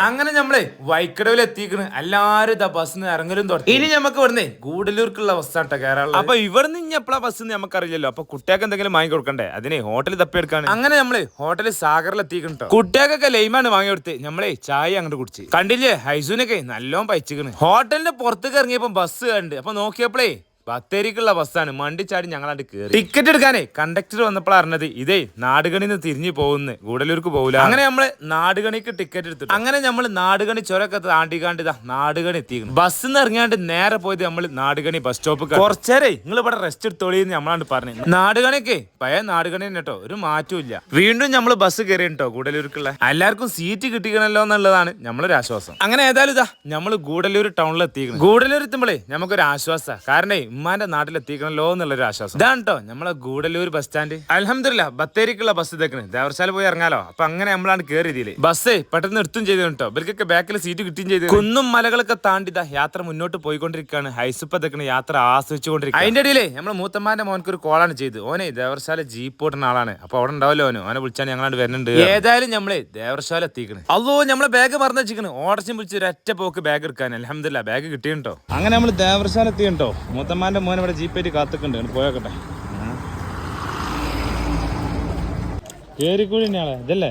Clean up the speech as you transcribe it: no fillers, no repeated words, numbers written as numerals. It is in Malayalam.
അങ്ങനെ നമ്മളെ വൈക്കടവിൽ എത്തിക്കണ്. എല്ലാരും ഇതാ ബസ്സിന് ഇറങ്ങലും തുടങ്ങി. ഇനി നമുക്ക് ഇവിടുന്ന് ഗൂഡല്ലൂർക്കുള്ള ബസ്സാട്ടോ കയറാനുള്ളത്. അപ്പൊ ഇവിടുന്ന് ഇനി എപ്പോഴാ ബസ് നമുക്കറിയില്ലല്ലോ. അപ്പൊ കുട്ടികൾക്ക് എന്തെങ്കിലും വാങ്ങി കൊടുക്കണ്ടേ, അതിനെ ഹോട്ടലിൽ തപ്പിയെടുക്കാണ്. അങ്ങനെ നമ്മള് ഹോട്ടലിൽ സാഗറിൽ എത്തിക്കണോ. കുട്ടികൾക്കൊക്കെ ലൈമാണ് വാങ്ങി കൊടുത്ത് നമ്മളെ ചായ അങ്ങോട്ട് കുടിച്ച്. കണ്ടില്ലേ ഹൈസൂനൊക്കെ നല്ലോണം പയച്ചിക്കണ്. ഹോട്ടലിന്റെ പുറത്തേക്ക് ഇറങ്ങിയപ്പോ ബസ് കണ്ട്. അപ്പൊ നോക്കിയപ്പോഴേ ബത്തേരിക്കുള്ള ബസ്സാണ്. മണ്ടിച്ചാടി ഞങ്ങളാണ്ട് കയറി. ടിക്കറ്റ് എടുക്കാനേ കണ്ടക്ടർ വന്നപ്പോൾ അറിഞ്ഞത് ഇതേ നാടുകണിന്ന് തിരിഞ്ഞു പോകുന്നു, ഗൂഡല്ലൂർക്ക് പോകില്ല. അങ്ങനെ നമ്മള് നാടുകണിക്ക് ടിക്കറ്റ് എടുത്തു. അങ്ങനെ നമ്മൾ നാടുകണി ചുരൊക്കെ താണ്ടിക്കാണ്ട് ഇതാ നാടുകണി എത്തിക്കുന്നു. ബസ്സിൽ നിന്ന് ഇറങ്ങിയാണ്ട് നേരെ പോയത് നമ്മൾ നാടുകണി ബസ് സ്റ്റോപ്പ്. കുറച്ചേരെ നിങ്ങൾ ഇവിടെ റെസ്റ്റ് എടുത്തോളിന്ന് നമ്മളാണ്ട് പറഞ്ഞു. നാടുകണിയൊക്കെ പഴയ നാടുകണി തന്നെ കേട്ടോ, ഒരു മാറ്റവും ഇല്ല. വീണ്ടും നമ്മൾ ബസ് കയറി കേട്ടോ ഗൂഡല്ലൂർക്കുള്ള. എല്ലാവർക്കും സീറ്റ് കിട്ടിക്കണല്ലോ എന്നുള്ളതാണ് നമ്മളൊരു ആശ്വാസം. അങ്ങനെ ഏതായാലും ഇതാ നമ്മൾ ഗൂഡല്ലൂർ ടൗണിൽ എത്തിക്കണം. ഗൂഡല്ലൂർ എത്തുമ്പോഴേ നമുക്കൊരു ആശ്വാസം. കാരണം ഉമ്മാന്റെ നാട്ടിലെത്തിക്കണല്ലോ എന്നുള്ളൊരു ആശ്വാസം. ഇതാണ് കേട്ടോ നമ്മളെ ഗൂഡല്ലൂർ ബസ് സ്റ്റാൻഡ്. അൽഹംദുലില്ലാ ബത്തേരിക്കുള്ള ബസ് ഇതേക്കണ്. ദേവർശാല പോയി ഇറങ്ങാലോ. അപ്പൊ അങ്ങനെ നമ്മളാണ് കയറി ഇതില്. ബസ്സേ പെട്ടെന്ന് നിർത്തും ചെയ്തു കേട്ടോ. ഇവർക്കൊക്കെ ബാക്കിൽ സീറ്റ് കിട്ടുകയും ചെയ്തു. കുന്നും മലകളൊക്കെ താണ്ടിതാ യാത്ര മുന്നോട്ട് പോയിക്കൊണ്ടിരിക്കുകയാണ്. ഹൈസുപ്പ് എത്തക്കണ യാത്ര ആസ്വദിച്ചുകൊണ്ടിരിക്കുക. അതിന്റെ ഇടയിലേ നമ്മളെ മൂത്തമ്മാന്റെ മോനക്ക് ഒരു കോളാണ് ചെയ്ത്. ഓനെ ദേവർശാല ജീപ്പ് ഓടുന്ന ആളാണ്. അപ്പൊ അവിടെ ഉണ്ടാവല്ലോ ഓനെ വിളിച്ചാൽ ഞങ്ങളാണ്ട് വരുന്നുണ്ട്. ഏതായാലും നമ്മളെ ദേവർശാല എത്തിക്കണ്. അതോ നമ്മളെ ബാഗ് മറന്നു വെച്ചിക്കണ്. ഓടച്ചും വിളിച്ച് ഒരൊറ്റ പോക്ക് ബാഗ് എടുക്കാൻ. അൽഹംദുലില്ലാ ബാഗ് കിട്ടിയോ. അങ്ങനെ നമ്മൾ ദേവർശാല എത്തിയോ. മൂത്തമ്മാന്റെ മോൻ ഇവിടെ ജീപ്പായിട്ട് കാത്തുക്കുണ്ട്. പോയോക്കട്ടെ. കേറിക്കൂടി തന്നെയാളെ ഇതല്ലേ